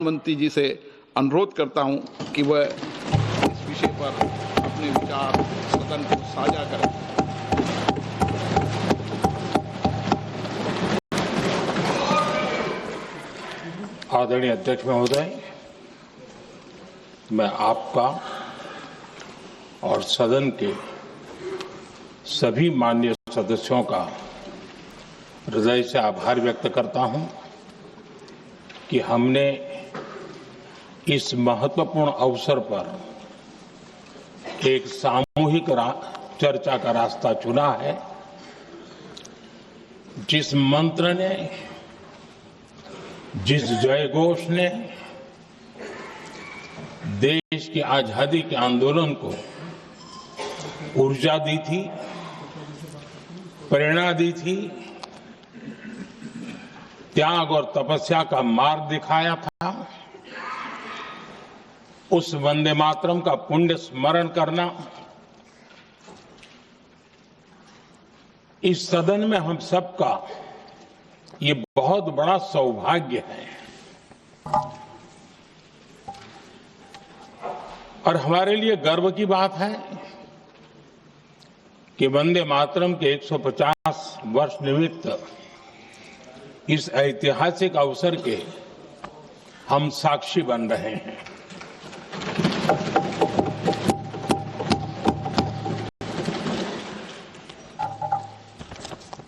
प्रधानमंत्री जी से अनुरोध करता हूं कि वह इस विषय पर अपने विचार सदन को साझा करें। आदरणीय अध्यक्ष महोदय, मैं आपका और सदन के सभी माननीय सदस्यों का हृदय से आभार व्यक्त करता हूं कि हमने इस महत्वपूर्ण अवसर पर एक सामूहिक चर्चा का रास्ता चुना है, जिस मंत्र ने, जिस जयघोष ने देश की आजादी के आंदोलन को ऊर्जा दी थी, प्रेरणा दी थी, त्याग और तपस्या का मार्ग दिखाया था, उस वंदे मातरम का पुण्य स्मरण करना इस सदन में हम सबका ये बहुत बड़ा सौभाग्य है और हमारे लिए गर्व की बात है कि वंदे मातरम के 150 वर्ष निमित्त इस ऐतिहासिक अवसर के हम साक्षी बन रहे हैं।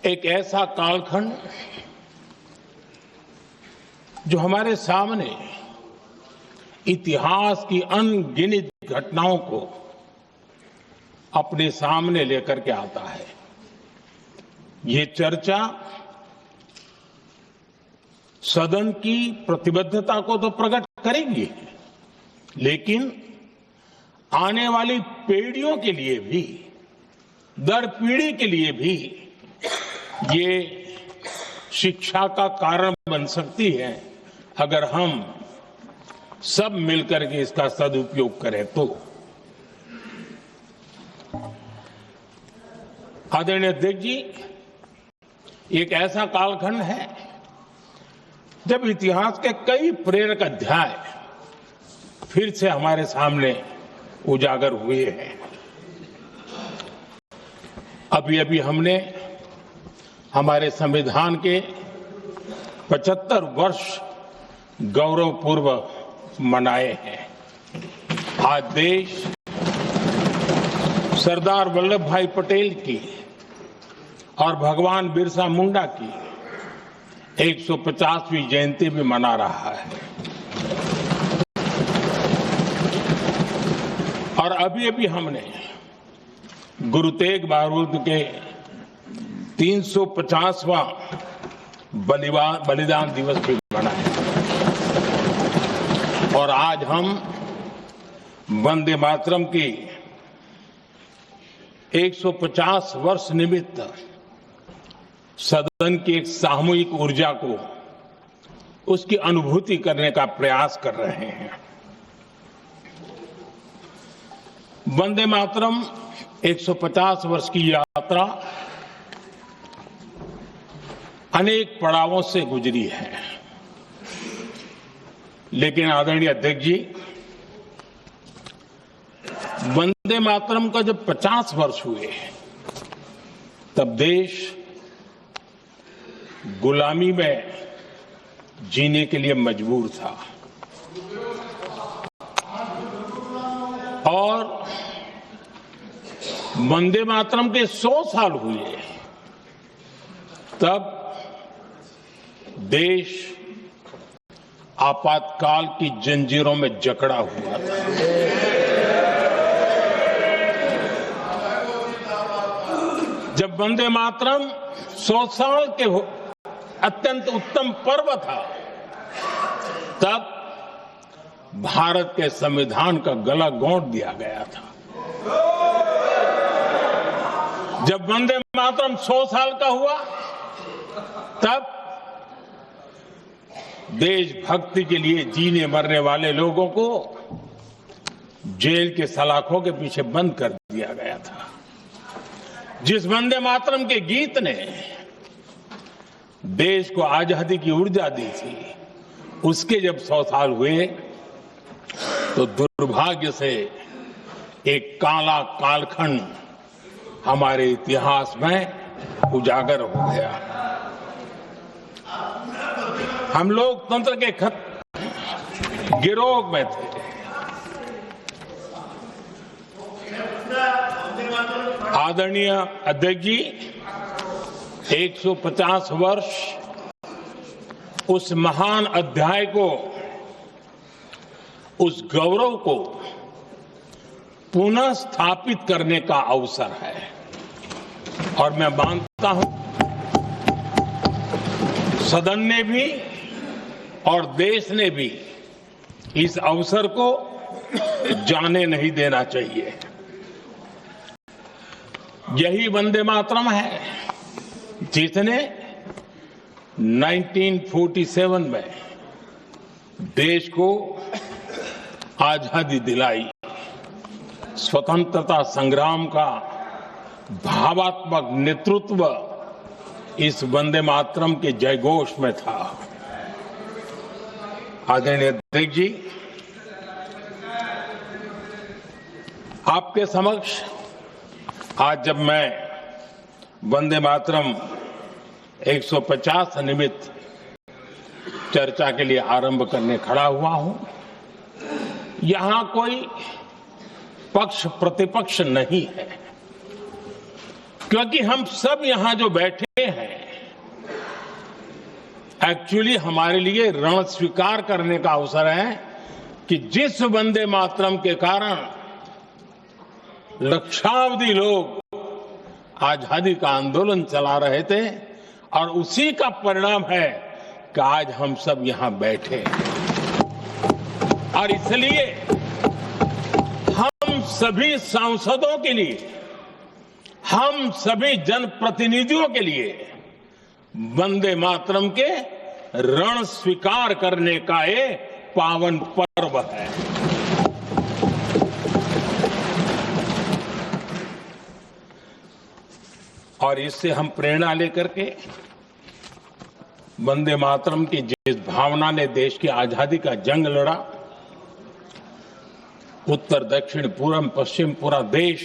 एक ऐसा कालखंड जो हमारे सामने इतिहास की अनगिनत घटनाओं को अपने सामने लेकर के आता है। ये चर्चा सदन की प्रतिबद्धता को तो प्रकट करेंगी, लेकिन आने वाली पीढ़ियों के लिए भी, दर पीढ़ी के लिए भी ये शिक्षा का कारण बन सकती है अगर हम सब मिलकर के इसका सदुपयोग करें तो। आदरणीय अध्यक्ष जी, एक ऐसा कालखंड है जब इतिहास के कई प्रेरक अध्याय फिर से हमारे सामने उजागर हुए हैं। अभी अभी हमने हमारे संविधान के 75 वर्ष गौरवपूर्व मनाए हैं। आज देश सरदार वल्लभ भाई पटेल की और भगवान बिरसा मुंडा की 150वीं जयंती भी मना रहा है और अभी अभी हमने गुरु तेग बहादुर के 350वां बलिदान दिवस भी मनाया और आज हम वंदे मातरम की 150 वर्ष निमित्त सदन की एक सामूहिक ऊर्जा को, उसकी अनुभूति करने का प्रयास कर रहे हैं। वंदे मातरम 150 वर्ष की यात्रा अनेक पड़ावों से गुजरी है, लेकिन आदरणीय अध्यक्ष जी, वंदे मातरम का जब 50 वर्ष हुए तब देश गुलामी में जीने के लिए मजबूर था और वंदे मातरम के 100 साल हुए तब देश आपातकाल की जंजीरों में जकड़ा हुआ था। जब वंदे मातरम 100 साल के अत्यंत उत्तम पर्व था, तब भारत के संविधान का गला घोंट दिया गया था। जब वंदे मातरम 100 साल का हुआ, तब देशभक्ति के लिए जीने मरने वाले लोगों को जेल के सलाखों के पीछे बंद कर दिया गया था। जिस वंदे मातरम के गीत ने देश को आजादी की ऊर्जा दी थी, उसके जब 100 साल हुए तो दुर्भाग्य से एक काला कालखंड हमारे इतिहास में उजागर हो गया। हम लोकतंत्र के गिरोह में थे। आदरणीय अध्यक्ष जी, 150 वर्ष उस महान अध्याय को, उस गौरव को पुनः स्थापित करने का अवसर है और मैं मानता हूं सदन ने भी और देश ने भी इस अवसर को जाने नहीं देना चाहिए। यही वंदे मातरम है जिसने 1947 में देश को आजादी दिलाई। स्वतंत्रता संग्राम का भावात्मक नेतृत्व इस वंदे मातरम के जयघोष में था। आदरणीय अध्यक्ष जी, आपके समक्ष आज जब मैं वंदे मातरम 150 निमित्त चर्चा के लिए आरंभ करने खड़ा हुआ हूं, यहां कोई पक्ष प्रतिपक्ष नहीं है, क्योंकि हम सब यहां जो बैठे हैं एक्चुअली हमारे लिए रण स्वीकार करने का अवसर है कि जिस वंदे मातरम के कारण लक्षावधि लोग आजादी का आंदोलन चला रहे थे और उसी का परिणाम है कि आज हम सब यहां बैठे और इसलिए हम सभी सांसदों के लिए, हम सभी जनप्रतिनिधियों के लिए वंदे मातरम के रण स्वीकार करने का ये पावन पर्व है। और इससे हम प्रेरणा लेकर के वंदे मातरम की जिस भावना ने देश की आजादी का जंग लड़ा, उत्तर दक्षिण पूर्व पश्चिम पूरा देश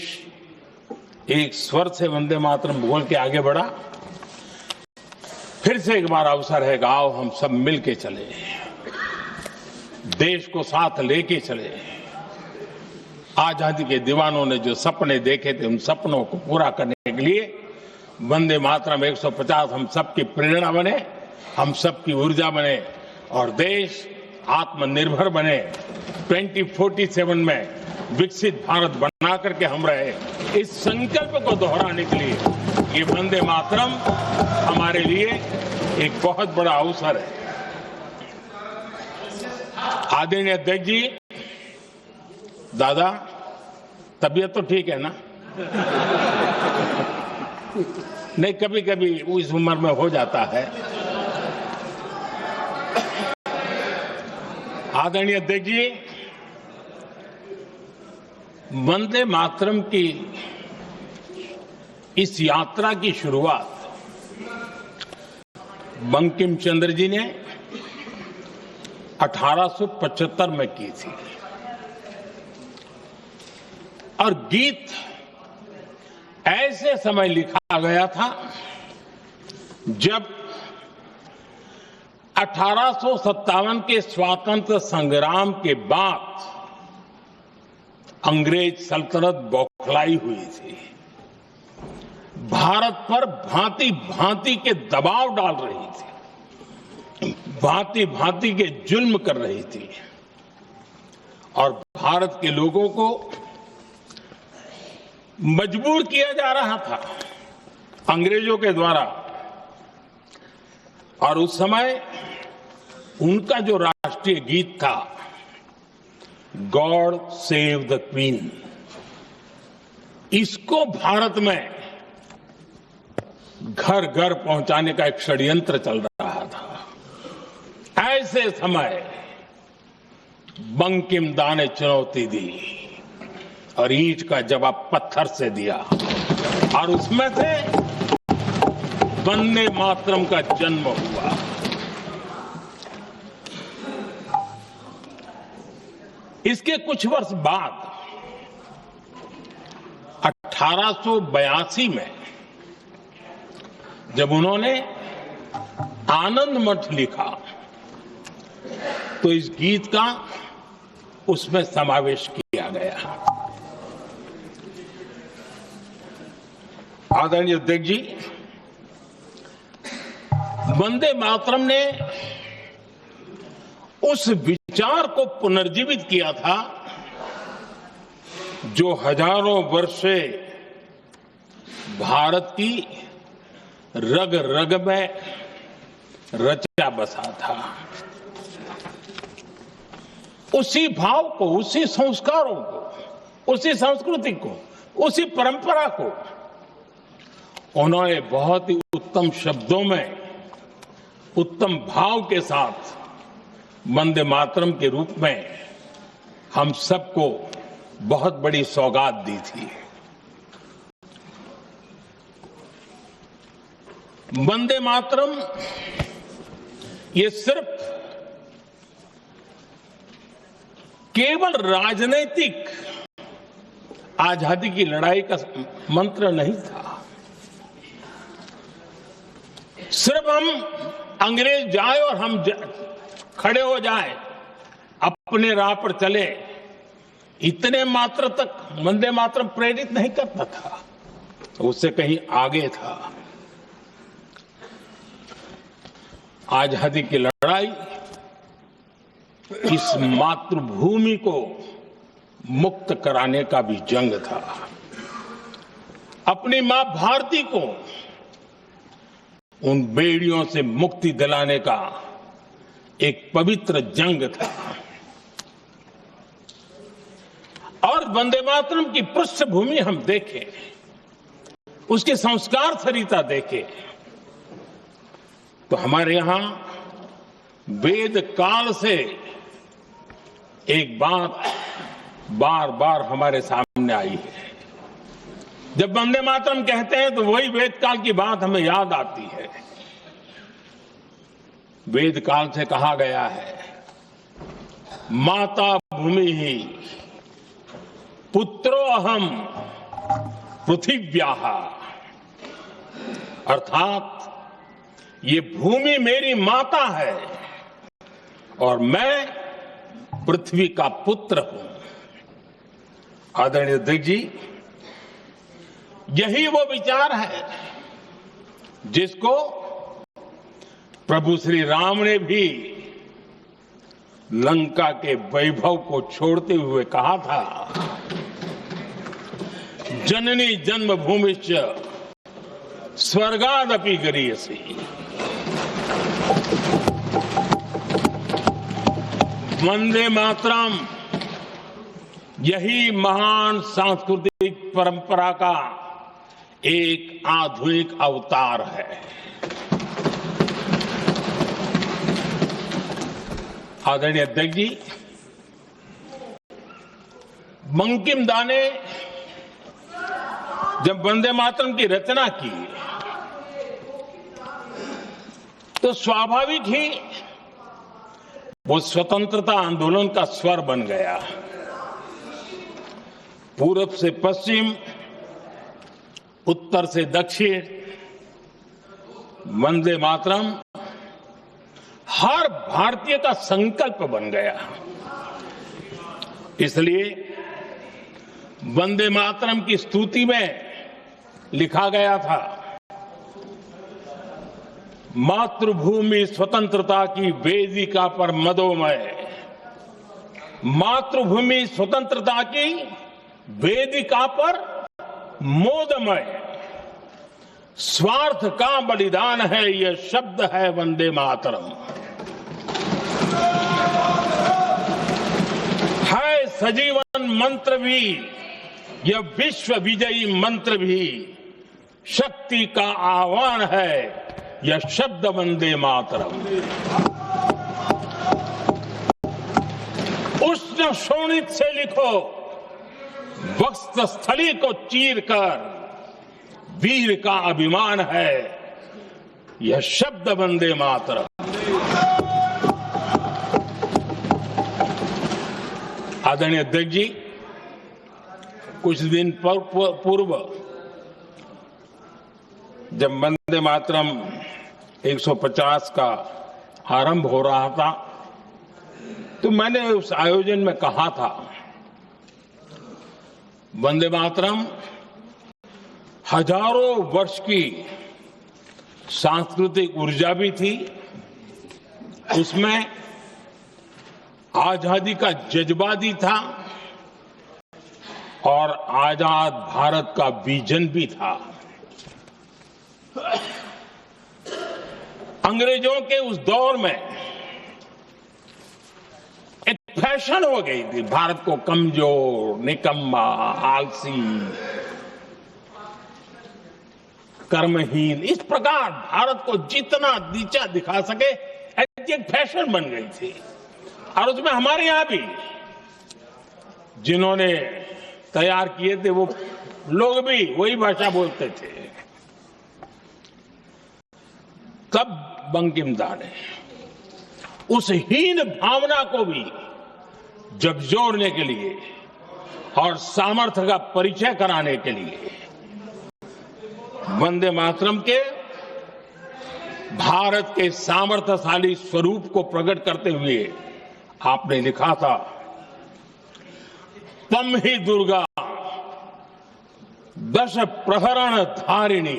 एक स्वर से वंदे मातरम बोल के आगे बढ़ा। फिर से एक बार अवसर है, आओ हम सब मिल के चले, देश को साथ लेके चले। आजादी के दीवानों ने जो सपने देखे थे उन सपनों को पूरा करने के लिए वंदे मातरम 150 हम सबकी प्रेरणा बने, हम सबकी ऊर्जा बने और देश आत्मनिर्भर बने। 2047 में विकसित भारत बना करके हम रहे, इस संकल्प को दोहराने के लिए ये वंदे मातरम हमारे लिए एक बहुत बड़ा अवसर है। आदरणीय अध्यक्ष जी, दादा तबीयत तो ठीक है ना? नहीं, कभी कभी इस उम्र में हो जाता है। आदरणीय अध्यक्ष जी, वंदे मातरम की इस यात्रा की शुरुआत बंकिम चंद्र जी ने 1875 में की थी और गीत ऐसे समय लिखा गया था जब 1857 के स्वातंत्र संग्राम के बाद अंग्रेज सल्तनत बौखलाई हुई थी, भारत पर भांति भांति के दबाव डाल रही थी, भांति भांति के जुल्म कर रही थी और भारत के लोगों को मजबूर किया जा रहा था अंग्रेजों के द्वारा। और उस समय उनका जो राष्ट्रीय गीत था, गॉड सेव द क्वीन, इसको भारत में घर घर पहुंचाने का एक षड्यंत्र चल रहा था। ऐसे समय बंकिम दा ने चुनौती दी और ईंट का जवाब पत्थर से दिया और उसमें से वंदे मातरम का जन्म हुआ। इसके कुछ वर्ष बाद 1882 में जब उन्होंने आनंद मठ लिखा तो इस गीत का उसमें समावेश किया गया। आदरणीय अध्यक्ष जी, वंदे मातरम ने उस विचार को पुनर्जीवित किया था जो हजारों वर्ष से भारत की रग रग में रचा बसा था। उसी भाव को, उसी संस्कारों को, उसी संस्कृति को, उसी परंपरा को उन्होंने बहुत ही उत्तम शब्दों में, उत्तम भाव के साथ वंदे मातरम के रूप में हम सबको बहुत बड़ी सौगात दी थी। वंदे मातरम ये सिर्फ केवल राजनीतिक आजादी की लड़ाई का मंत्र नहीं था। सिर्फ हम अंग्रेज जाए और हम खड़े हो जाए, अपने राह पर चले, इतने मात्र तक वंदे मातरम प्रेरित नहीं करता था, उससे कहीं आगे था। आजादी की लड़ाई इस मातृभूमि को मुक्त कराने का भी जंग था। अपनी मां भारती को उन बेड़ियों से मुक्ति दिलाने का एक पवित्र जंग था। और वंदे मातरम की पृष्ठभूमि हम देखें, उसके संस्कार सरिता देखें, तो हमारे यहां वेद काल से एक बात बार बार हमारे सामने आई है। जब वंदे मातरम कहते हैं तो वही वेद काल की बात हमें याद आती है। वेद काल से कहा गया है, माता भूमि ही पुत्रो अहम पृथिव्याः, अर्थात ये भूमि मेरी माता है और मैं पृथ्वी का पुत्र हूं। आदरणीय अध्यक्ष जी, यही वो विचार है जिसको प्रभु श्री राम ने भी लंका के वैभव को छोड़ते हुए कहा था, जननी जन्मभूमिश्च स्वर्गादपि गरीयसी। वंदे मातरम यही महान सांस्कृतिक परंपरा का एक आधुनिक अवतार है। आदरणीय अध्यक्ष जी, बंकिम दा ने जब वंदे मातरम की रचना की तो स्वाभाविक ही वो स्वतंत्रता आंदोलन का स्वर बन गया। पूरब से पश्चिम, उत्तर से दक्षिण, वंदे मातरम हर भारतीय का संकल्प बन गया। इसलिए वंदे मातरम की स्तुति में लिखा गया था, मातृभूमि स्वतंत्रता की वेदिका पर मदोमय, मातृभूमि स्वतंत्रता की वेदिका पर मोदमय, स्वार्थ का बलिदान है यह शब्द है वंदे मातरम। है सजीवन मंत्र भी, यह विश्व विजयी मंत्र भी, शक्ति का आह्वान है यह शब्द वंदे मातरम। उष्ण शोणित से लिखो, वक्ष स्थली को चीर कर, वीर का अभिमान है यह शब्द वंदे मातरम। आदरणीय अध्यक्ष जी, कुछ दिन पूर्व जब वंदे मातरम 150 का आरंभ हो रहा था तो मैंने उस आयोजन में कहा था, वंदे मातरम हजारों वर्ष की सांस्कृतिक ऊर्जा भी थी, उसमें आजादी का जज्बा भी था और आजाद भारत का विजन भी था। अंग्रेजों के उस दौर में एक फैशन हो गई थी भारत को कमजोर, निकम्मा, आलसी, कर्महीन, इस प्रकार भारत को जितना नीचा दिखा सके ऐसी एक फैशन बन गई थी। और उसमें हमारे यहां भी जिन्होंने तैयार किए थे वो लोग भी वही भाषा बोलते थे। तब बंकिम दा ने उस हीन भावना को भी झकझोरने के लिए और सामर्थ्य का परिचय कराने के लिए वंदे मातरम के भारत के सामर्थ्यशाली स्वरूप को प्रकट करते हुए आपने लिखा था, तम ही दुर्गा दश प्रहरण धारिणी,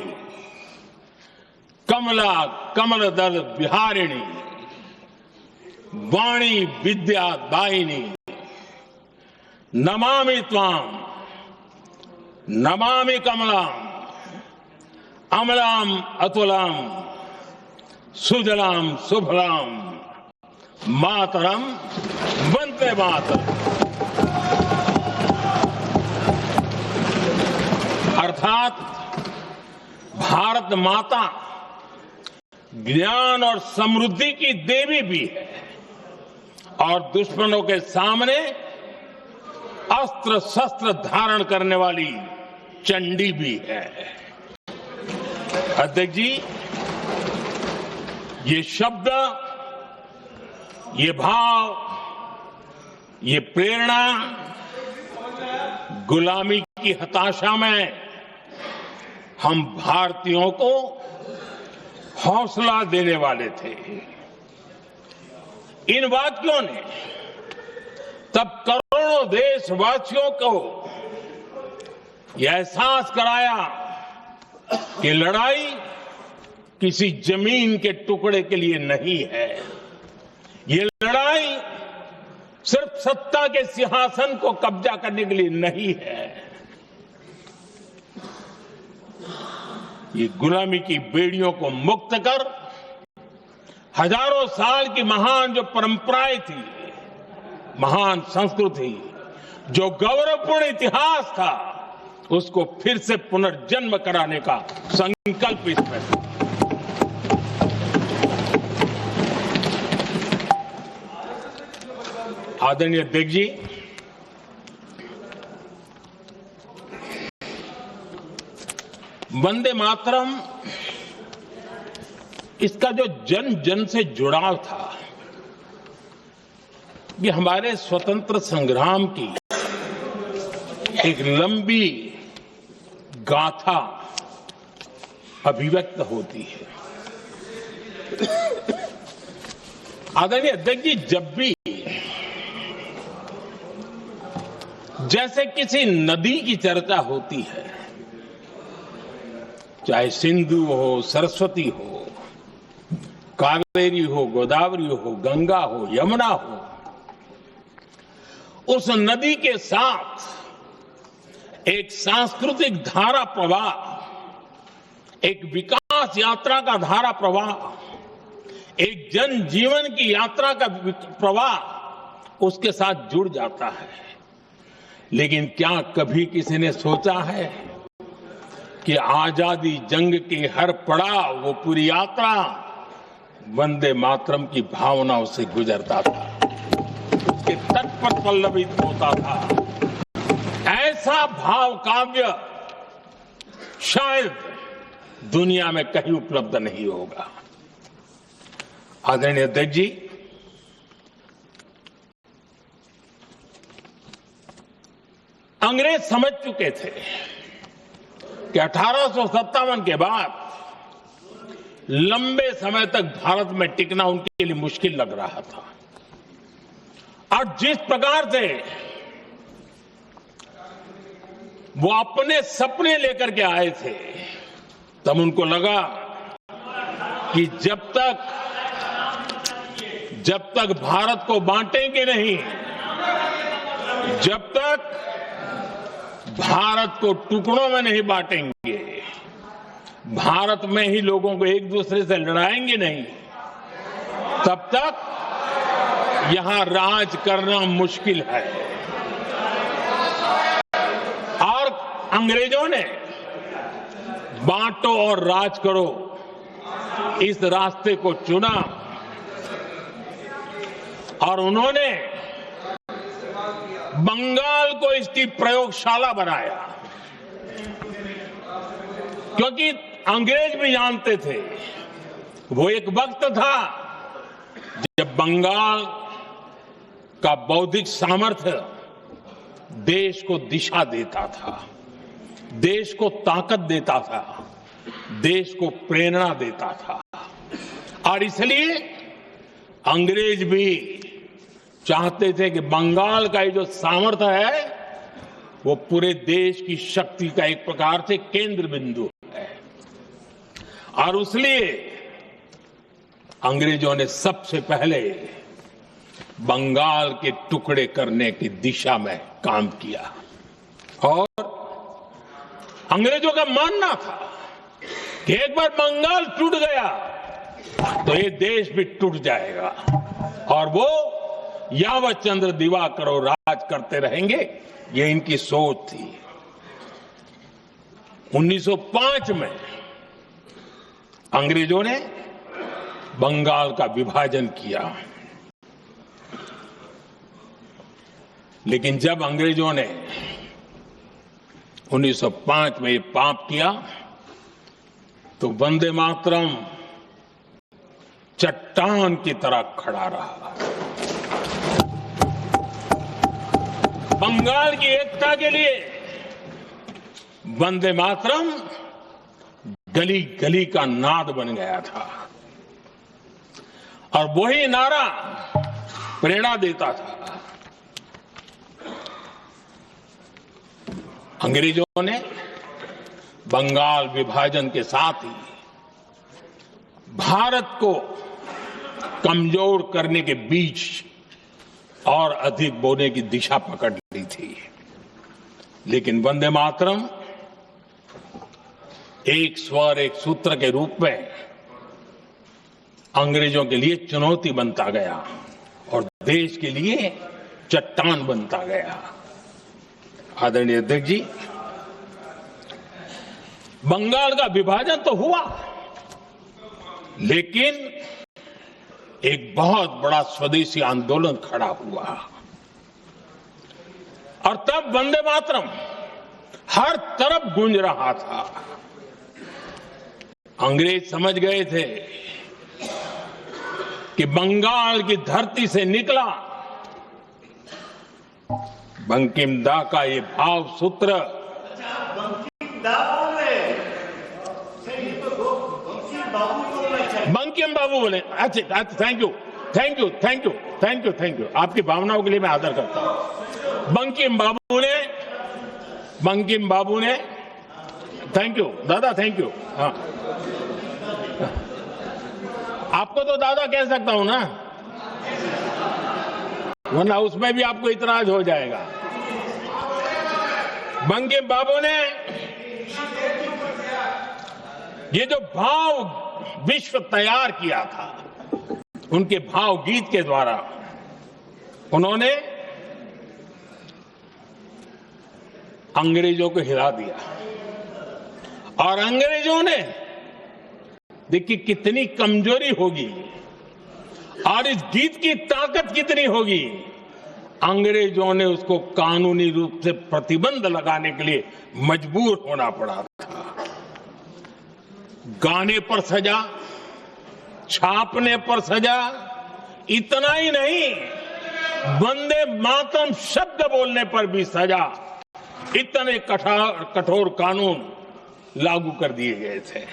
कमला कमल दल विहारिणी, वाणी विद्या दायिनी, नमामि त्वाम नमामि कमलाम, अमलाम अतुलाम, सुजलाम सुफलाम, मातरम वंदे मातरम। अर्थात भारत माता ज्ञान और समृद्धि की देवी भी है और दुश्मनों के सामने अस्त्र शस्त्र धारण करने वाली चंडी भी है। अध्यक्ष जी, ये शब्द, ये भाव, ये प्रेरणा गुलामी की हताशा में हम भारतीयों को हौसला देने वाले थे। इन वाक्यों ने तब करोड़ों देशवासियों को यह एहसास कराया कि लड़ाई किसी जमीन के टुकड़े के लिए नहीं है, ये लड़ाई सिर्फ सत्ता के सिंहासन को कब्जा करने के लिए नहीं है, ये गुलामी की बेड़ियों को मुक्त कर हजारों साल की महान जो परंपराएं थी, महान संस्कृति, जो गौरवपूर्ण इतिहास था, उसको फिर से पुनर्जन्म कराने का संकल्प इसमें था। आदरणीय अध्यक्ष जी, वंदे मातरम, इसका जो जन जन से जुड़ाव था, ये हमारे स्वतंत्र संग्राम की एक लंबी गाथा अभिव्यक्त होती है। आदरणीय अध्यक्ष जी, जब भी जैसे किसी नदी की चर्चा होती है, चाहे सिंधु हो, सरस्वती हो, कावेरी हो, गोदावरी हो, गंगा हो, यमुना हो, उस नदी के साथ एक सांस्कृतिक धारा प्रवाह, एक विकास यात्रा का धारा प्रवाह, एक जन जीवन की यात्रा का प्रवाह उसके साथ जुड़ जाता है। लेकिन क्या कभी किसी ने सोचा है कि आजादी जंग के हर पड़ाव, वो पूरी यात्रा वंदे मातरम की भावनाओं से गुजरता था, उसके तट पर पल्लवित होता था। ऐसा भाव काव्य शायद दुनिया में कहीं उपलब्ध नहीं होगा। आदरणीय अध्यक्ष जी, अंग्रेज समझ चुके थे कि 1857 के बाद लंबे समय तक भारत में टिकना उनके लिए मुश्किल लग रहा था। और जिस प्रकार से वो अपने सपने लेकर के आए थे, तब उनको लगा कि जब तक भारत को बांटेंगे नहीं, जब तक भारत को टुकड़ों में नहीं बांटेंगे, भारत में ही लोगों को एक दूसरे से लड़ाएंगे नहीं, तब तक यहां राज करना मुश्किल है। और अंग्रेजों ने बांटो और राज करो इस रास्ते को चुना और उन्होंने बंगाल को इसकी प्रयोगशाला बनाया, क्योंकि अंग्रेज भी जानते थे वो एक वक्त था जब बंगाल का बौद्धिक सामर्थ्य देश को दिशा देता था, देश को ताकत देता था, देश को प्रेरणा देता था। और इसलिए अंग्रेज भी चाहते थे कि बंगाल का ये जो सामर्थ्य है वो पूरे देश की शक्ति का एक प्रकार से केंद्र बिंदु है। और इसलिए अंग्रेजों ने सबसे पहले बंगाल के टुकड़े करने की दिशा में काम किया। और अंग्रेजों का मानना था कि एक बार बंगाल टूट गया तो ये देश भी टूट जाएगा और वो यावत चंद्र दिवाकर राज करते रहेंगे, ये इनकी सोच थी। 1905 में अंग्रेजों ने बंगाल का विभाजन किया, लेकिन जब अंग्रेजों ने 1905 में ये पाप किया तो वंदे मातरम चट्टान की तरह खड़ा रहा। बंगाल की एकता के लिए वंदे मातरम गली गली का नाद बन गया था और वही नारा प्रेरणा देता था। अंग्रेजों ने बंगाल विभाजन के साथ ही भारत को कमजोर करने के बीच और अधिक बोने की दिशा पकड़ ली थी, लेकिन वंदे मातरम एक स्वर एक सूत्र के रूप में अंग्रेजों के लिए चुनौती बनता गया और देश के लिए चट्टान बनता गया। आदरणीय अध्यक्ष जी, बंगाल का विभाजन तो हुआ, लेकिन एक बहुत बड़ा स्वदेशी आंदोलन खड़ा हुआ और तब वंदे मातरम हर तरफ गूंज रहा था। अंग्रेज समझ गए थे कि बंगाल की धरती से निकला बंकिम दा का ये भाव सूत्र बंकिम बाबू बोले। अच्छा, थैंक यू। आपकी भावनाओं के लिए मैं आदर करता हूं। बंकिम बाबू ने थैंक यू दादा, थैंक यू। हाँ, आपको तो दादा कह सकता हूं ना, वरना उसमें भी आपको इतराज हो जाएगा। बंकिम बाबू ने ये जो भाव विश्व तैयार किया था, उनके भाव गीत के द्वारा उन्होंने अंग्रेजों को हिला दिया और अंग्रेजों ने देखिए कितनी कमजोरी होगी और इस गीत की ताकत कितनी होगी। अंग्रेजों ने उसको कानूनी रूप से प्रतिबंध लगाने के लिए मजबूर होना पड़ा था। गाने पर सजा, छापने पर सजा, इतना ही नहीं, वंदे मातरम शब्द बोलने पर भी सजा। इतने कठोर कानून लागू कर दिए गए थे।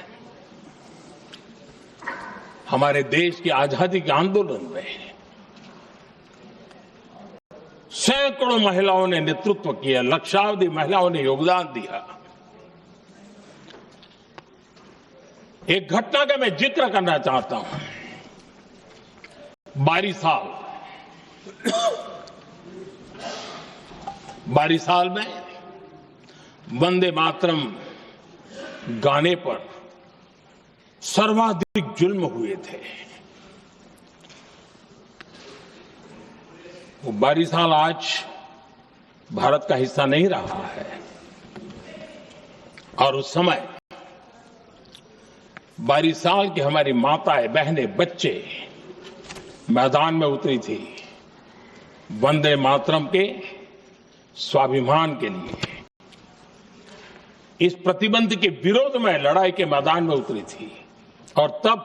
हमारे देश की आजादी के आंदोलन में सैकड़ों महिलाओं ने नेतृत्व किया, लक्षावधि महिलाओं ने योगदान दिया। एक घटना का मैं जिक्र करना चाहता हूं। बारिसाल में वंदे मातरम गाने पर सर्वाधिक जुल्म हुए थे। वो बारिसाल आज भारत का हिस्सा नहीं रहा है और उस समय बारिसाल की हमारी माताएं, बहनें, बच्चे मैदान में उतरी थी वंदे मातरम के स्वाभिमान के लिए। इस प्रतिबंध के विरोध में लड़ाई के मैदान में उतरी थी और तब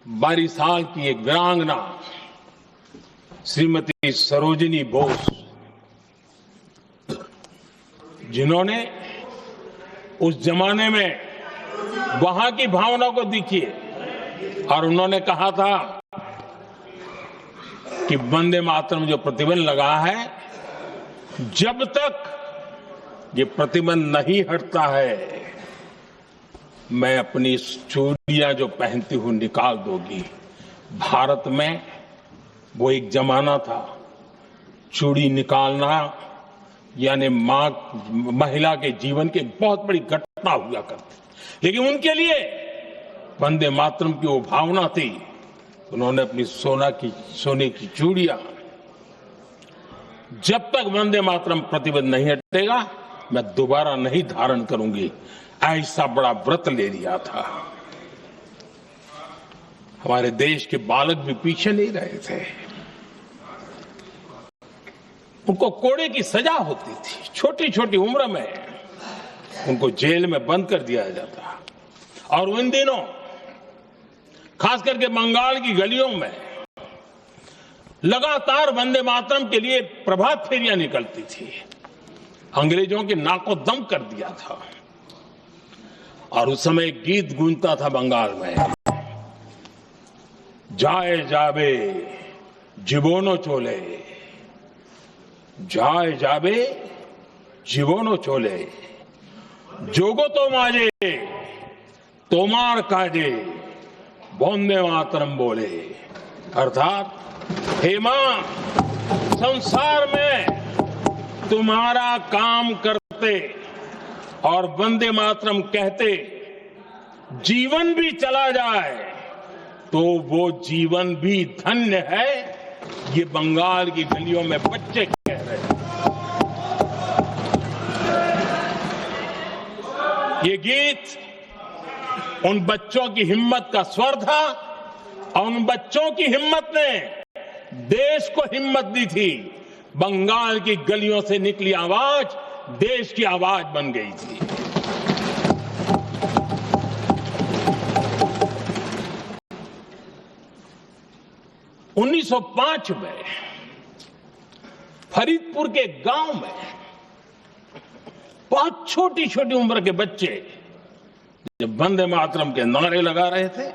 बारिसाल की एक वीरांगना श्रीमती सरोजिनी बोस, जिन्होंने उस जमाने में वहां की भावना को देखिए और उन्होंने कहा था कि वंदे मातरम जो प्रतिबंध लगा है, जब तक ये प्रतिबंध नहीं हटता है मैं अपनी चूड़ियां जो पहनती हूं निकाल दूंगी। भारत में वो एक जमाना था, चूड़ी निकालना यानी महिला के जीवन की एक बहुत बड़ी घटना हुआ करती, लेकिन उनके लिए वंदे मातरम की वो भावना थी। उन्होंने अपनी सोने की चूड़ियां, जब तक वंदे मातरम प्रतिबंध नहीं हटेगा मैं दोबारा नहीं धारण करूंगी, ऐसा बड़ा व्रत ले लिया था। हमारे देश के बालक भी पीछे नहीं रहे थे। उनको कोड़े की सजा होती थी, छोटी छोटी उम्र में उनको जेल में बंद कर दिया जाता। और उन दिनों खास करके बंगाल की गलियों में लगातार वंदे मातरम के लिए प्रभात फेरियां निकलती थी। अंग्रेजों के नाको दम कर दिया था और उस समय गीत गूंजता था बंगाल में, जाए जावे जीवोनो चोले, जाए जावे जीवोनो चोले, जोगो तो माजे तोमार काजे वंदे मातरम बोले। अर्थात हे मां, संसार में तुम्हारा काम करते और वंदे मातरम कहते जीवन भी चला जाए तो वो जीवन भी धन्य है। ये बंगाल की गलियों में बच्चे कह रहे हैं। ये गीत उन बच्चों की हिम्मत का स्वर था और उन बच्चों की हिम्मत ने देश को हिम्मत दी थी। बंगाल की गलियों से निकली आवाज देश की आवाज बन गई थी। उन्नीस 1905 में फरीदपुर के गांव में बहुत छोटी छोटी उम्र के बच्चे जब वंदे मातरम के नारे लगा रहे थे,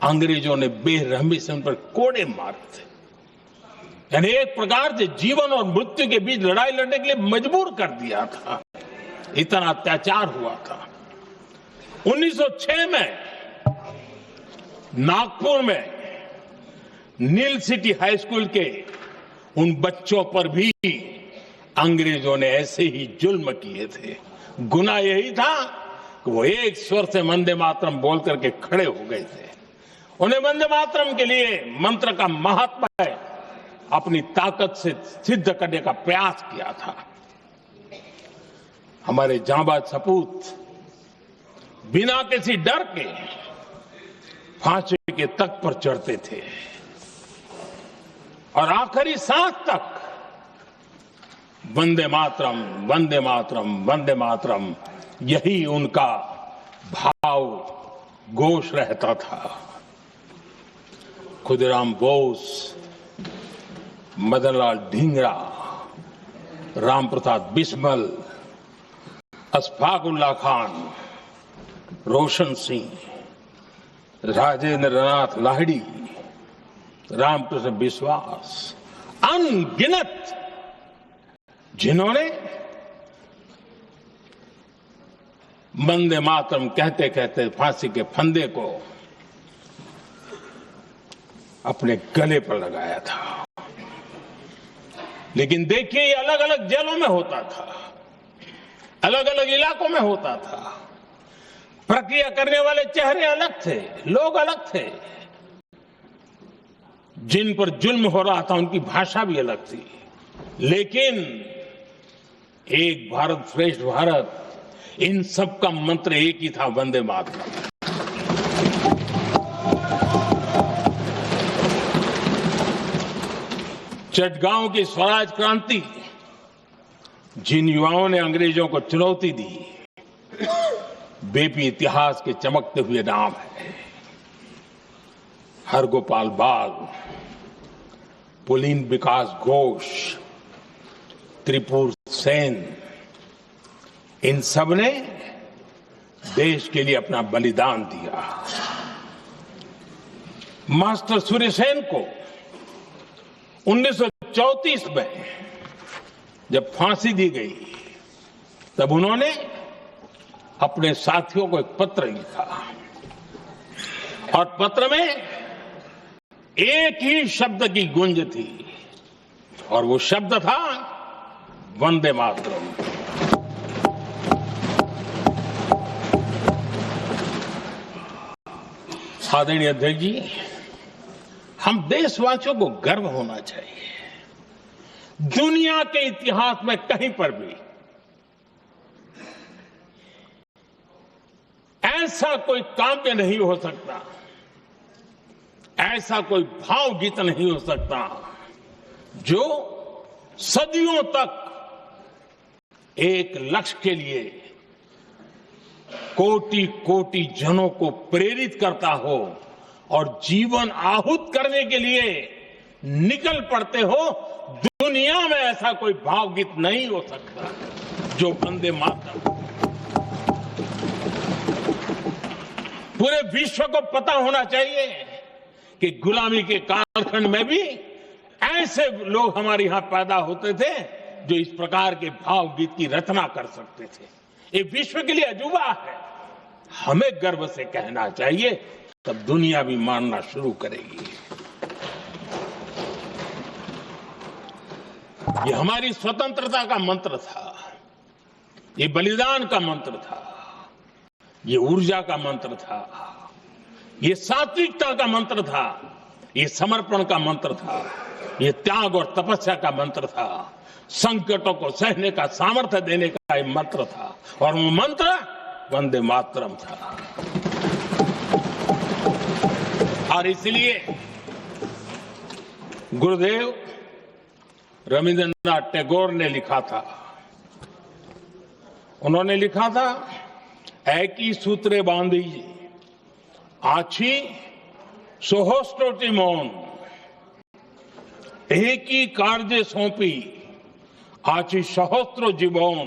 अंग्रेजों ने बेरहमी से उन पर कोड़े मारे थे। यानी एक प्रकार से जीवन और मृत्यु के बीच लड़ाई लड़ने के लिए मजबूर कर दिया था। इतना अत्याचार हुआ था। 1906 में नागपुर में नील सिटी हाई स्कूल के उन बच्चों पर भी अंग्रेजों ने ऐसे ही जुल्म किए थे। गुनाह यही था कि वो एक स्वर से वंदे मातरम बोल करके खड़े हो गए थे। उन्हें वंदे मातरम के लिए मंत्र का महात्मा अपनी ताकत से सिद्ध करने का प्रयास किया था। हमारे जांबाज सपूत बिना किसी डर के फांसी के तख्त पर चढ़ते थे और आखिरी सांस तक वंदे मातरम, वंदे मातरम, वंदे मातरम, यही उनका भाव घोष रहता था। खुदीराम बोस, मदनलाल ढींगरा, राम प्रसाद बिस्मल, अशफाक उल्ला खान, रोशन सिंह, राजेंद्र नाथ लाहिड़ी, रामकृष्ण विश्वास, अनगिनत जिन्होंने वंदे मातरम कहते कहते फांसी के फंदे को अपने गले पर लगाया था। लेकिन देखिए, ये अलग अलग जेलों में होता था, अलग अलग इलाकों में होता था। प्रक्रिया करने वाले चेहरे अलग थे, लोग अलग थे। जिन पर जुल्म हो रहा था उनकी भाषा भी अलग थी। लेकिन एक भारत श्रेष्ठ भारत, इन सब का मंत्र एक ही था, वंदे मातरम। चटगांव की स्वराज क्रांति, जिन युवाओं ने अंग्रेजों को चुनौती दी, वे भी इतिहास के चमकते हुए नाम है। हरगोपाल बाल, पुलिन विकास घोष, त्रिपुर सेन, इन सब ने देश के लिए अपना बलिदान दिया। मास्टर सूर्यसेन को 1934 में जब फांसी दी गई, तब उन्होंने अपने साथियों को एक पत्र लिखा और पत्र में एक ही शब्द की गूंज थी और वो शब्द था वंदे मातरम। आदरणीय अध्यक्ष जी, हम देशवासियों को गर्व होना चाहिए। दुनिया के इतिहास में कहीं पर भी ऐसा कोई काव्य नहीं हो सकता, ऐसा कोई भावगीत नहीं हो सकता जो सदियों तक एक लक्ष्य के लिए कोटि कोटि जनों को प्रेरित करता हो और जीवन आहूत करने के लिए निकल पड़ते हो। दुनिया में ऐसा कोई भावगीत नहीं हो सकता जो वंदे मातरम। पूरे विश्व को पता होना चाहिए कि गुलामी के कालखंड में भी ऐसे लोग हमारे यहां पैदा होते थे जो इस प्रकार के भावगीत की रचना कर सकते थे। ये विश्व के लिए अजूबा है। हमें गर्व से कहना चाहिए, तब दुनिया भी मानना शुरू करेगी। ये हमारी स्वतंत्रता का मंत्र था, ये बलिदान का मंत्र था, ये ऊर्जा का मंत्र था, ये सात्विकता का मंत्र था, ये समर्पण का मंत्र था, ये त्याग और तपस्या का मंत्र था, संकटों को सहने का सामर्थ्य देने का एक मंत्र था और वो मंत्र वंदे मातरम था। और इसलिए गुरुदेव रविंद्रनाथ टैगोर ने लिखा था, उन्होंने लिखा था, एकी सूत्रे बांधी आछी सोहोस्टोटी मौन, एक ही कार्य सौंपी आची सहस्त्रो जीवन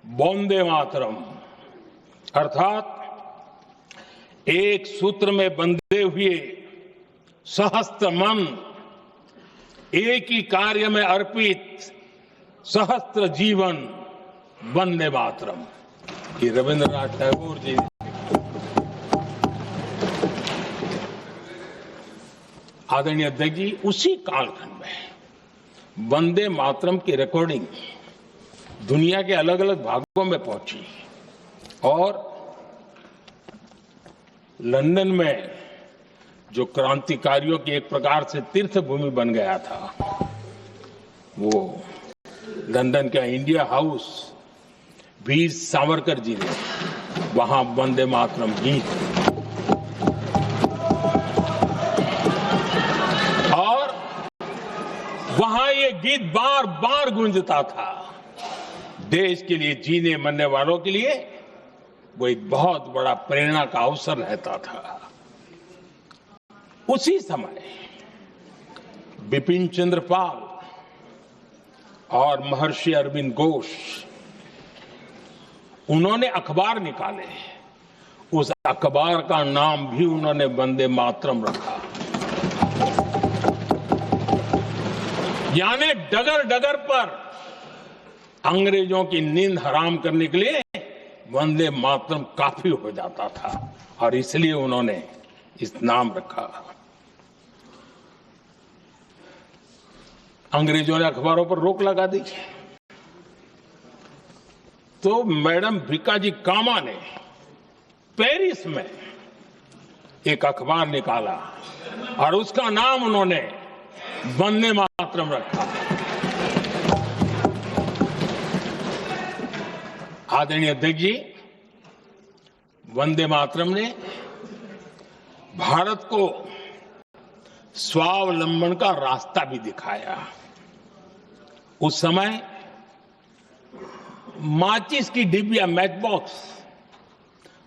वंदे मातरम। अर्थात एक सूत्र में बंधे हुए सहस्त्र मन, एक ही कार्य में अर्पित सहस्त्र जीवन वंदे मातरम। ये रविंद्रनाथ टैगोर जी। आदरणीय अध्यक्ष जी, उसी कालखंड में वंदे मातरम की रिकॉर्डिंग दुनिया के अलग अलग भागों में पहुंची और लंदन में जो क्रांतिकारियों की एक प्रकार से तीर्थ भूमि बन गया था, वो लंदन का इंडिया हाउस, वीर सावरकर जी ने वहां वंदे मातरम गीत और वहां ये गीत बार बार गूंजता था। देश के लिए जीने मरने वालों के लिए वो एक बहुत बड़ा प्रेरणा का अवसर रहता था। उसी समय बिपिन चंद्र पाल और महर्षि अरविंद घोष, उन्होंने अखबार निकाले। उस अखबार का नाम भी उन्होंने वंदे मातरम रखा। यानी डगर डगर पर अंग्रेजों की नींद हराम करने के लिए वंदे मातरम काफी हो जाता था और इसलिए उन्होंने इस नाम रखा। अंग्रेजों ने अखबारों पर रोक लगा दी तो मैडम भीकाजी कामा ने पेरिस में एक अखबार निकाला और उसका नाम उन्होंने वंदे मातरम रखा। आदरणीय अध्यक्ष जी, वंदे मातरम ने भारत को स्वावलंबन का रास्ता भी दिखाया। उस समय माचिस की डिबिया, मैच बॉक्स,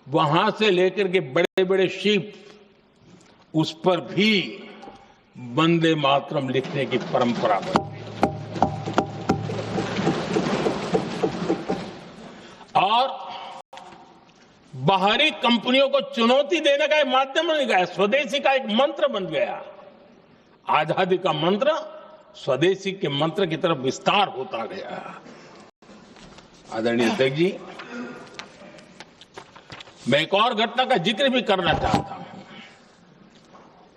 वहां से लेकर के बड़े बड़े शिप, उस पर भी वंदे मातरम लिखने की परंपरा बनी और बाहरी कंपनियों को चुनौती देने का एक माध्यम बन गया, स्वदेशी का एक मंत्र बन गया। आजादी का मंत्र स्वदेशी के मंत्र की तरफ विस्तार होता गया। आदरणीय अध्यक्ष जी, मैं एक और घटना का जिक्र भी करना चाहता हूं।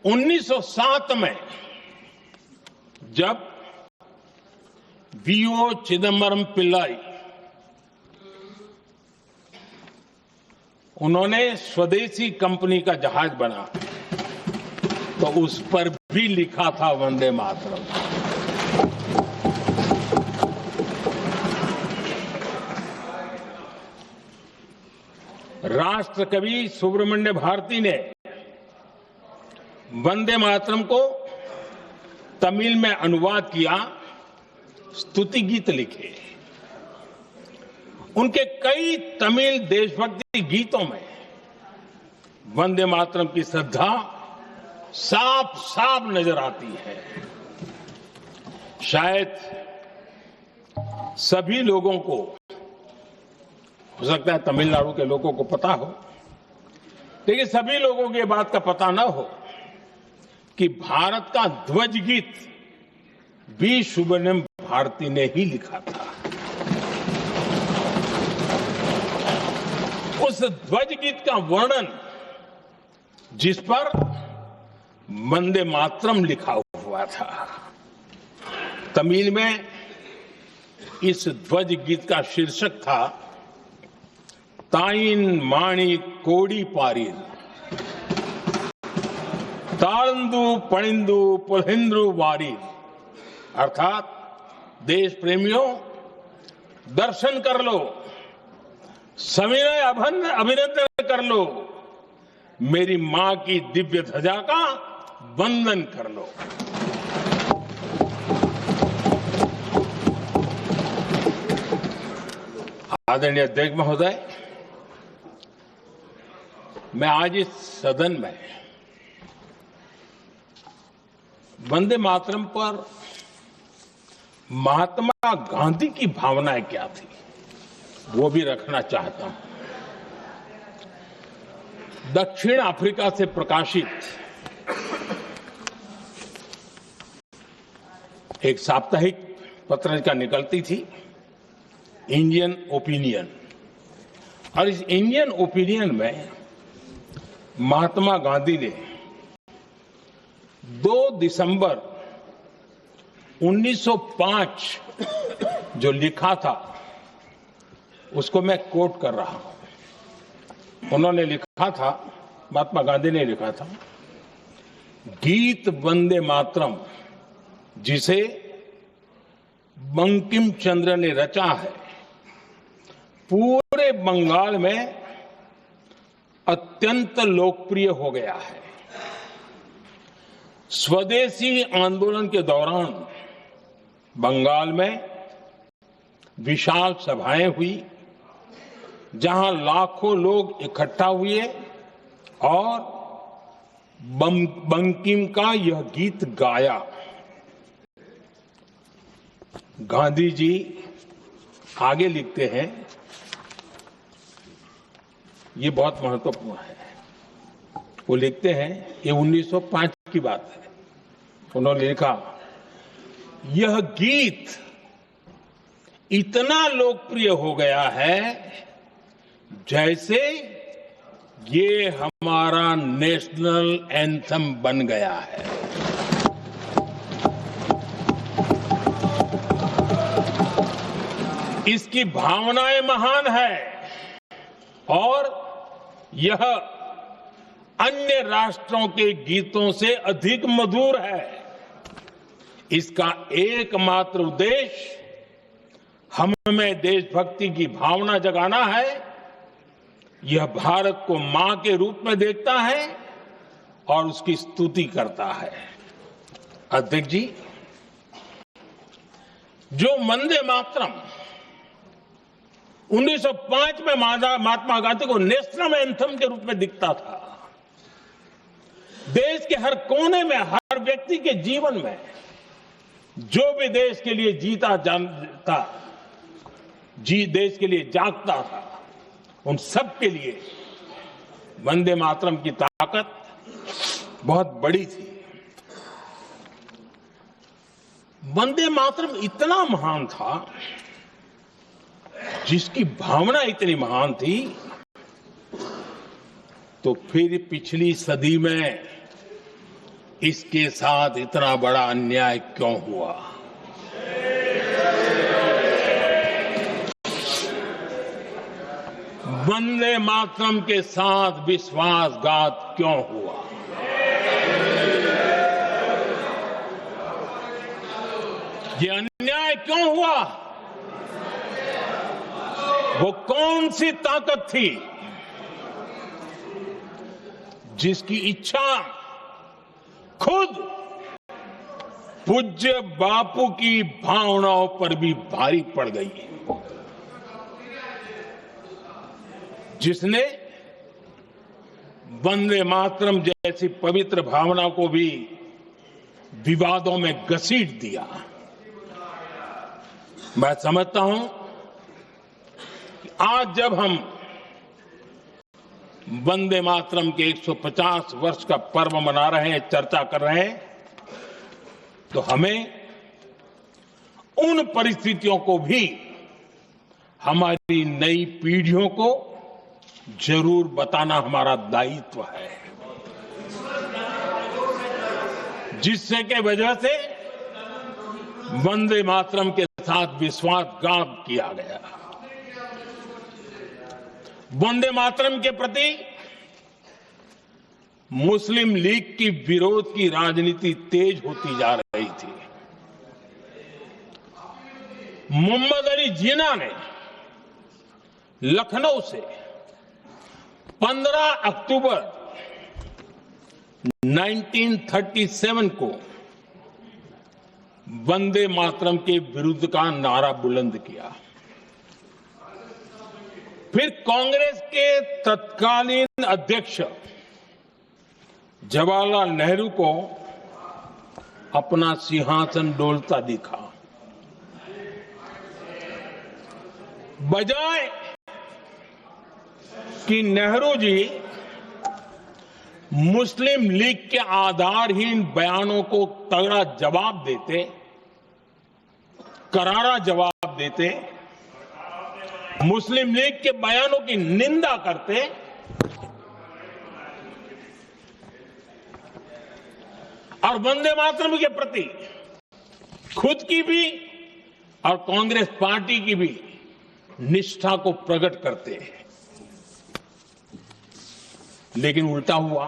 1907 में जब वीओ चिदम्बरम पिल्लाई, उन्होंने स्वदेशी कंपनी का जहाज बना तो उस पर भी लिखा था वंदे मातरम। राष्ट्र कवि सुब्रमण्य भारती ने वंदे मातरम को तमिल में अनुवाद किया, स्तुति गीत लिखे। उनके कई तमिल देशभक्ति गीतों में वंदे मातरम की श्रद्धा साफ साफ नजर आती है। शायद सभी लोगों को, हो सकता है तमिलनाडु के लोगों को पता हो, लेकिन सभी लोगों को ये बात का पता ना हो कि भारत का ध्वज गीत वी सुब्रमण्यम भारती ने ही लिखा था। उस ध्वज गीत का वर्णन, जिस पर वंदे मातरम लिखा हुआ था, तमिल में इस ध्वज गीत का शीर्षक था ताइन माणी कोड़ी पारिल, तालंदु पणिंदु पुलहिंद्रु वारिल। अर्थात देश प्रेमियों, दर्शन कर लो, सविनय अभिनंदन कर लो, मेरी मां की दिव्य ध्वजा का वंदन कर लो। आदरणीय अध्यक्ष महोदय, मैं आज इस सदन में वंदे मातरम पर महात्मा गांधी की भावनाएं क्या थी वो भी रखना चाहता हूं। दक्षिण अफ्रीका से प्रकाशित एक साप्ताहिक पत्रिका निकलती थी, इंडियन ओपिनियन, और इस इंडियन ओपिनियन में महात्मा गांधी ने 2 दिसंबर 1905 जो लिखा था उसको मैं कोट कर रहा हूं। उन्होंने लिखा था, महात्मा गांधी ने लिखा था, गीत वंदे मातरम जिसे बंकिम चंद्र ने रचा है, पूरे बंगाल में अत्यंत लोकप्रिय हो गया है। स्वदेशी आंदोलन के दौरान बंगाल में विशाल सभाएं हुई, जहां लाखों लोग इकट्ठा हुए और बंकिम का यह गीत गाया। गांधी जी आगे लिखते हैं, ये बहुत महत्वपूर्ण है। वो लिखते हैं, ये 1905 की बात है। उन्होंने लिखा, यह गीत इतना लोकप्रिय हो गया है जैसे ये हमारा नेशनल एंथम बन गया है। इसकी भावनाएं महान है और यह अन्य राष्ट्रों के गीतों से अधिक मधुर है। इसका एकमात्र उद्देश्य हमें देशभक्ति की भावना जगाना है। यह भारत को मां के रूप में देखता है और उसकी स्तुति करता है। अध्यक्ष जी, जो वंदे मातरम 1905 में महात्मा गांधी को नेशनल एंथम के रूप में दिखता था, देश के हर कोने में, हर व्यक्ति के जीवन में जो भी देश के लिए जीता जानता, देश के लिए जागता था, उन सब के लिए वंदे मातरम की ताकत बहुत बड़ी थी। वंदे मातरम इतना महान था, जिसकी भावना इतनी महान थी, तो फिर पिछली सदी में इसके साथ इतना बड़ा अन्याय क्यों हुआ? वंदे मातरम के साथ विश्वासघात क्यों हुआ? ये अन्याय क्यों हुआ? वो कौन सी ताकत थी जिसकी इच्छा खुद पूज्य बापू की भावनाओं पर भी भारी पड़ गई, जिसने वंदे मातरम जैसी पवित्र भावना को भी विवादों में घसीट दिया। मैं समझता हूं कि आज जब हम वंदे मातरम के 150 वर्ष का पर्व मना रहे हैं, चर्चा कर रहे हैं, तो हमें उन परिस्थितियों को भी हमारी नई पीढ़ियों को जरूर बताना हमारा दायित्व है, जिससे के वजह से वंदे मातरम के साथ विश्वासघात किया गया। वंदे मातरम के प्रति मुस्लिम लीग की विरोध की राजनीति तेज होती जा रही थी। मोहम्मद अली जिन्ना ने लखनऊ से 15 अक्टूबर 1937 को वंदे मातरम के विरुद्ध का नारा बुलंद किया। फिर कांग्रेस के तत्कालीन अध्यक्ष जवाहरलाल नेहरू को अपना सिंहासन डोलता दिखा। बजाय कि नेहरू जी मुस्लिम लीग के आधारहीन बयानों को तगड़ा जवाब देते, करारा जवाब देते, मुस्लिम लीग के बयानों की निंदा करते, और वंदे मातरम के प्रति खुद की भी और कांग्रेस पार्टी की भी निष्ठा को प्रकट करते हैं। लेकिन उल्टा हुआ।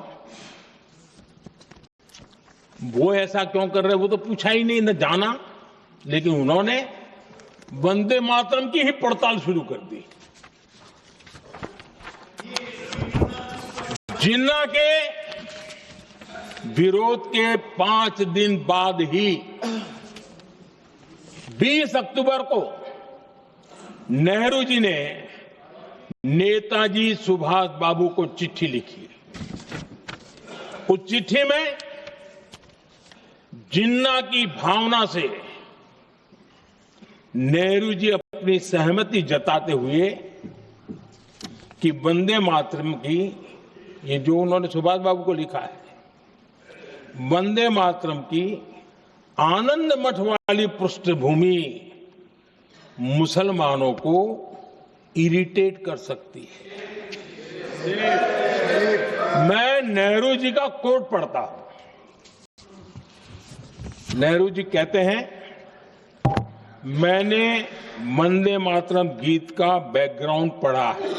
वो ऐसा क्यों कर रहे, वो तो पूछा ही नहीं, न जाना। लेकिन उन्होंने वंदे मातरम की ही पड़ताल शुरू कर दी। जिन्ना के विरोध के 5 दिन बाद ही 20 अक्टूबर को नेहरू जी ने नेताजी सुभाष बाबू को चिट्ठी लिखी। उस चिट्ठी में जिन्ना की भावना से नेहरू जी अपनी सहमति जताते हुए कि वंदे मातरम की, ये जो उन्होंने सुभाष बाबू को लिखा है, वंदे मातरम की आनंद मठ वाली पृष्ठभूमि मुसलमानों को इरिटेट कर सकती है। मैं नेहरू जी का कोट पढ़ता हूं। नेहरू जी कहते हैं, मैंने वंदे मातरम गीत का बैकग्राउंड पढ़ा है।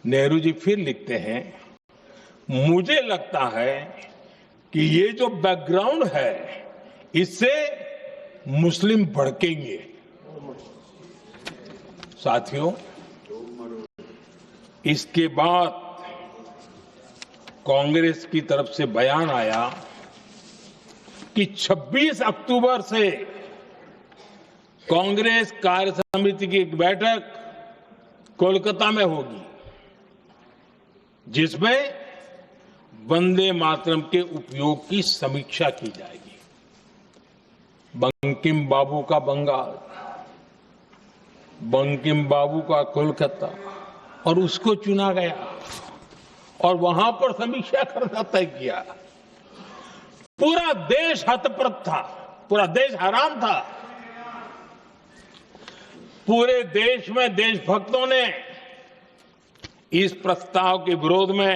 नेहरू जी फिर लिखते हैं, मुझे लगता है कि ये जो बैकग्राउंड है इससे मुस्लिम भड़केंगे। साथियों, इसके बाद कांग्रेस की तरफ से बयान आया कि 26 अक्टूबर से कांग्रेस कार्य समिति की एक बैठक कोलकाता में होगी, जिसमें वंदे मातरम के उपयोग की समीक्षा की जाएगी। बंकिम बाबू का बंगाल, बंकिम बाबू का कोलकाता, और उसको चुना गया और वहां पर समीक्षा करना तय किया। पूरा देश हतप्रभ था, पूरा देश हैरान था। पूरे देश में देशभक्तों ने इस प्रस्ताव के विरोध में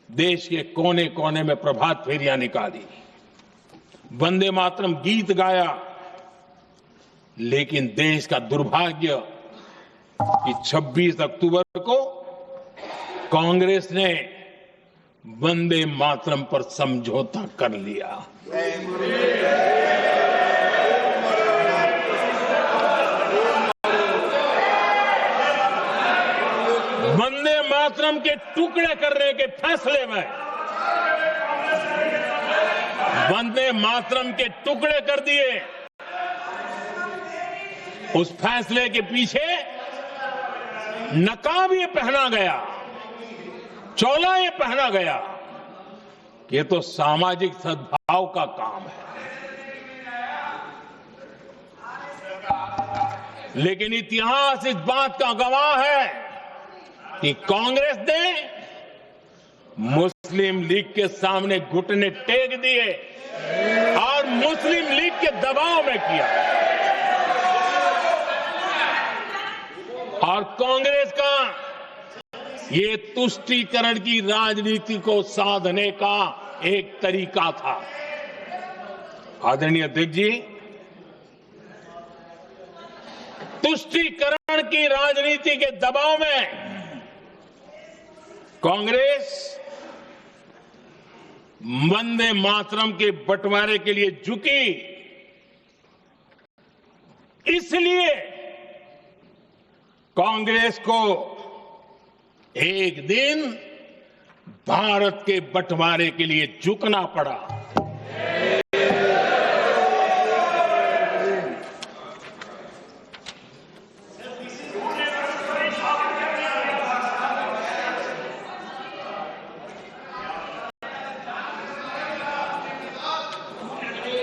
देश के कोने कोने में प्रभात फेरियां निकाली, वंदे मातरम गीत गाया। लेकिन देश का दुर्भाग्य कि 26 अक्टूबर को कांग्रेस ने वंदे मातरम पर समझौता कर लिया। वंदे मातरम के टुकड़े करने के फैसले में, वंदे मातरम के टुकड़े कर दिए। उस फैसले के पीछे नकाब ये पहना गया, चोला ये पहना गया कि ये तो सामाजिक सद्भाव का काम है। लेकिन इतिहास इस बात का गवाह है कि कांग्रेस ने मुस्लिम लीग के सामने घुटने टेक दिए और मुस्लिम लीग के दबाव में किया। और कांग्रेस का ये तुष्टीकरण की राजनीति को साधने का एक तरीका था। आदरणीय अध्यक्ष जी, तुष्टीकरण की राजनीति के दबाव में कांग्रेस वंदे मातरम के बंटवारे के लिए झुकी। इसलिए कांग्रेस को एक दिन भारत के बंटवारे के लिए झुकना पड़ा।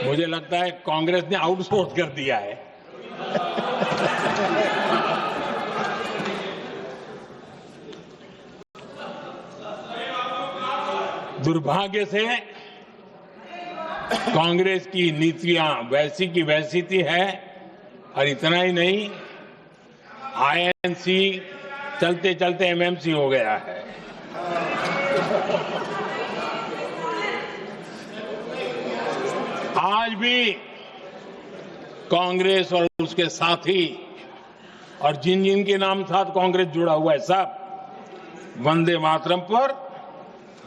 मुझे लगता है कांग्रेस ने आउटसोर्स कर दिया है। दुर्भाग्य से कांग्रेस की नीतियां वैसी की वैसी थी है, और इतना ही नहीं, आईएनसी चलते चलते एमएमसी हो गया है। आज भी कांग्रेस और उसके साथी और जिन जिन के नाम साथ कांग्रेस जुड़ा हुआ है, सब वंदे मातरम पर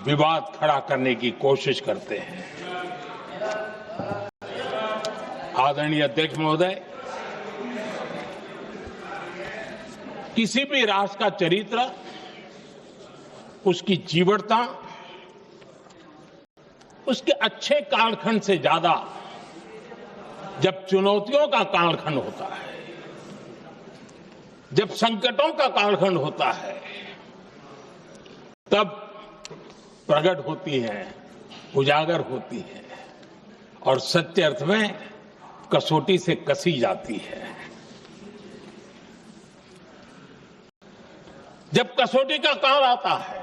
विवाद खड़ा करने की कोशिश करते हैं। आदरणीय अध्यक्ष महोदय, किसी भी राष्ट्र का चरित्र, उसकी जीवटता, उसके अच्छे कालखंड से ज्यादा जब चुनौतियों का कालखंड होता है, जब संकटों का कालखंड होता है, तब प्रकट होती है, उजागर होती है। और सच्चे अर्थ में कसौटी से कसी जाती है। जब कसौटी का काल आता है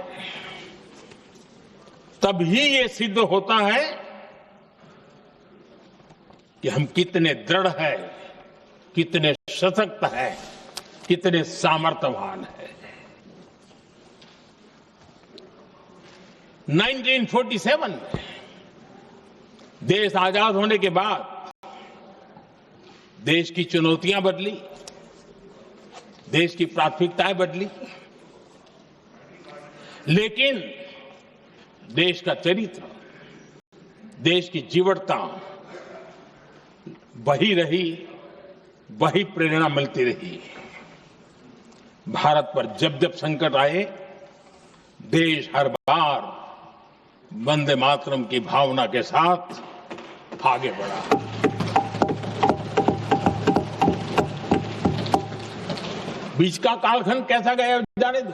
तब ही ये सिद्ध होता है कि हम कितने दृढ़ हैं, कितने सशक्त हैं, कितने सामर्थ्यवान हैं। 1947 में देश आजाद होने के बाद देश की चुनौतियां बदली, देश की प्राथमिकताएं बदली, लेकिन देश का चरित्र, देश की जीवटता वही रही, वही प्रेरणा मिलती रही। भारत पर जब जब संकट आए, देश हर बार वंदे मातरम की भावना के साथ आगे बढ़ा। बीच का कालखंड कैसा गया जाने दो,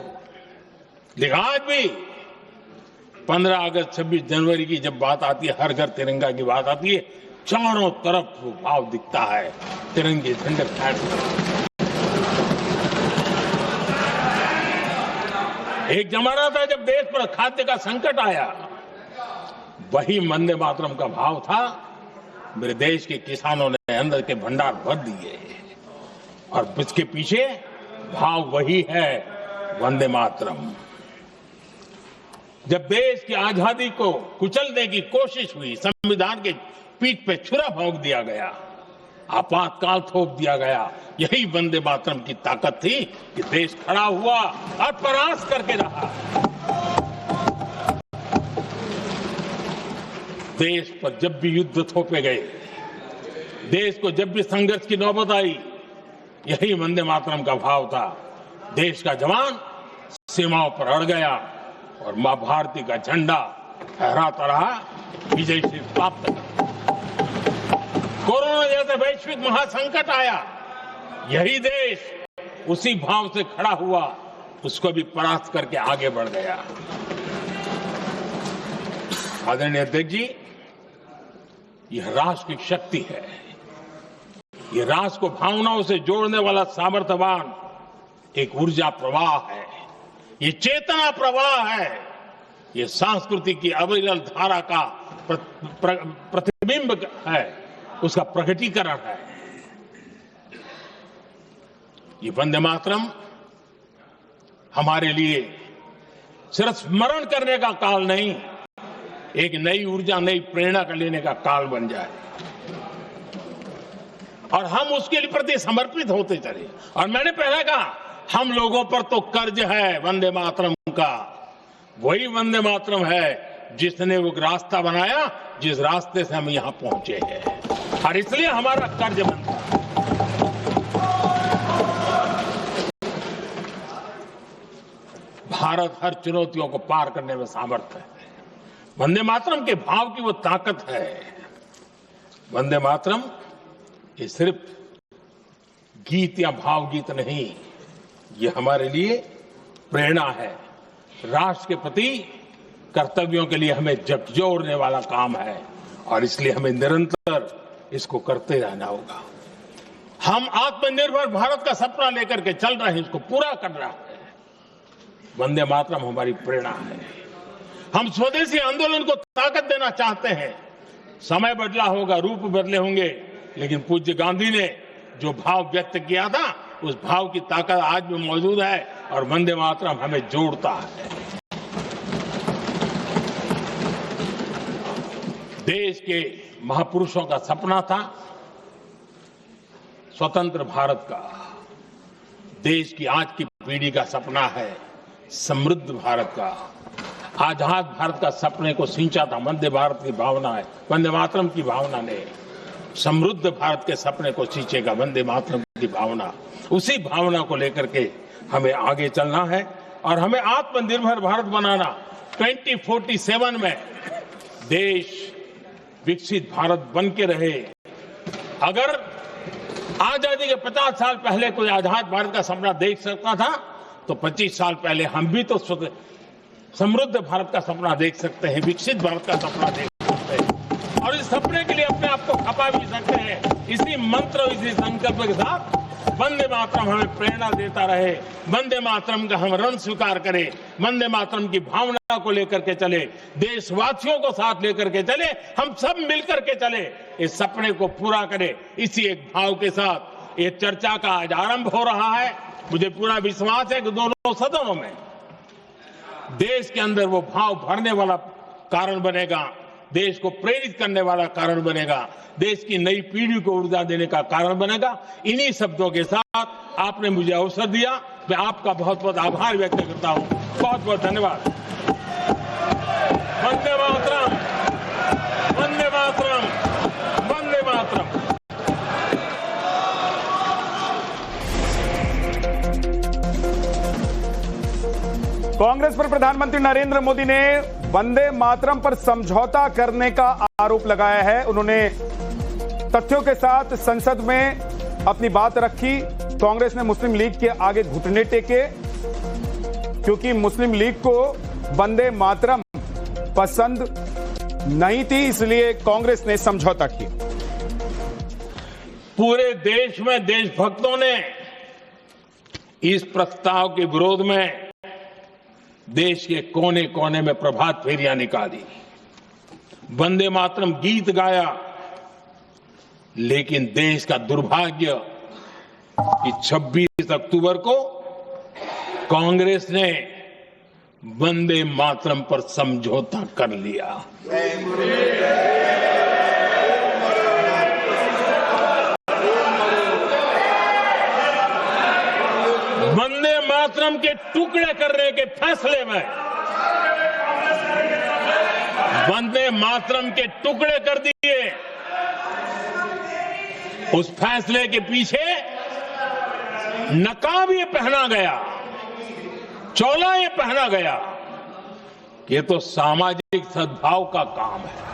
लेकिन आज भी 15 अगस्त 26 जनवरी की जब बात आती है, हर घर तिरंगा की बात आती है, चारों तरफ वो भाव दिखता है, तिरंगे झंडे फहराते। एक जमाना था जब देश पर खाद्य का संकट आया, वही वंदे मातरम का भाव था। मेरे देश के किसानों ने अंदर के भंडार भर दिए और इसके पीछे भाव वही है, वंदे मातरम। जब देश की आजादी को कुचलने की कोशिश हुई, संविधान के पीठ पे छुरा भोंक दिया गया, आपातकाल थोप दिया गया, यही वंदे मातरम की ताकत थी कि देश खड़ा हुआ और परास्त करके रहा। देश पर जब भी युद्ध थोपे गए, देश को जब भी संघर्ष की नौबत आई, यही वंदे मातरम का भाव था। देश का जवान सीमाओं पर अड़ गया और मां भारती का झंडा फहराता रहा, विजय श्री प्राप्त कर। कोरोना जैसे वैश्विक महासंकट आया, यही देश उसी भाव से खड़ा हुआ, उसको भी परास्त करके आगे बढ़ गया। आदरणीय अध्यक्ष जी, यह राष्ट्र की शक्ति है, यह राष्ट्र को भावनाओं से जोड़ने वाला सामर्थ्यवान एक ऊर्जा प्रवाह है, ये चेतना प्रवाह है, ये संस्कृति की अविरल धारा का प्रतिबिंब है, उसका प्रकटीकरण है। ये वंदे मातरम हमारे लिए सिर्फ स्मरण करने का काल नहीं, एक नई ऊर्जा, नई प्रेरणा का लेने का काल बन जाए और हम उसके लिए प्रति समर्पित होते चले। और मैंने पहले कहा, हम लोगों पर तो कर्ज है वंदे मातरम का। वही वंदे मातरम है जिसने वो रास्ता बनाया, जिस रास्ते से हम यहां पहुंचे हैं, और इसलिए हमारा कर्ज बनता है। भारत हर चुनौतियों को पार करने में सामर्थ है। वंदे मातरम के भाव की वो ताकत है। वंदे मातरम ये सिर्फ गीत या भावगीत नहीं, ये हमारे लिए प्रेरणा है। राष्ट्र के प्रति कर्तव्यों के लिए हमें झकझोरने वाला काम है और इसलिए हमें निरंतर इसको करते रहना होगा। हम आत्मनिर्भर भारत का सपना लेकर के चल रहे हैं, इसको पूरा कर रहे हैं। वंदे मातरम हमारी प्रेरणा है। हम स्वदेशी आंदोलन को ताकत देना चाहते हैं। समय बदला होगा, रूप बदले होंगे, लेकिन पूज्य गांधी ने जो भाव व्यक्त किया था, उस भाव की ताकत आज भी मौजूद है और वंदे मातरम हमें जोड़ता है। देश के महापुरुषों का सपना था स्वतंत्र भारत का। देश की आज की पीढ़ी का सपना है समृद्ध भारत का। आजाद भारत का सपने को सिंचा था वंदे भारत की भावना है, वंदे मातरम की भावना ने। समृद्ध भारत के सपने को सींचेगा वंदे मातरम की भावना। उसी भावना को लेकर के हमें आगे चलना है और हमें आत्मनिर्भर भारत बनाना। 2047 में देश विकसित भारत बन के रहे। अगर आजादी के 50 साल पहले कोई आजाद भारत का सपना देख सकता था, तो 25 साल पहले हम भी तो समृद्ध भारत का सपना देख सकते हैं, विकसित भारत का सपना देख सकते हैं। और इस सपने के लिए अपने आप को खपा भी सकते हैं। इसी मंत्र, इसी संकल्प के साथ वंदे मातरम हमें प्रेरणा देता रहे, वंदे मातरम का हम रण स्वीकार करें, वंदे मातरम की भावना को लेकर के चले, देशवासियों को साथ लेकर के चले, हम सब मिलकर के चले, इस सपने को पूरा करें। इसी एक भाव के साथ ये चर्चा का आज आरंभ हो रहा है। मुझे पूरा विश्वास है कि दोनों सदनों में देश के अंदर वो भाव भरने वाला कारण बनेगा, देश को प्रेरित करने वाला कारण बनेगा, देश की नई पीढ़ी को ऊर्जा देने का कारण बनेगा। इन्हीं शब्दों के साथ आपने मुझे अवसर दिया, मैं आपका बहुत बहुत आभार व्यक्त करता हूं। बहुत बहुत धन्यवाद। वंदे मातरम, वंदे मातरम, वंदे मातरम। कांग्रेस पर प्रधानमंत्री नरेंद्र मोदी ने वंदे मातरम पर समझौता करने का आरोप लगाया है। उन्होंने तथ्यों के साथ संसद में अपनी बात रखी। कांग्रेस ने मुस्लिम लीग के आगे घुटने टेके क्योंकि मुस्लिम लीग को वंदे मातरम पसंद नहीं थी, इसलिए कांग्रेस ने समझौता किया। पूरे देश में देशभक्तों ने इस प्रस्ताव के विरोध में देश के कोने कोने में प्रभात फेरियां निकाली, वंदे मातरम गीत गाया। लेकिन देश का दुर्भाग्य कि 26 अक्टूबर को कांग्रेस ने वंदे मातरम पर समझौता कर लिया। वंदे मातरम के टुकड़े करने के फैसले में, वंदे मातरम के टुकड़े कर दिए। उस फैसले के पीछे नकाब ये पहना गया, चोला ये पहना गया। ये तो सामाजिक सद्भाव का काम है।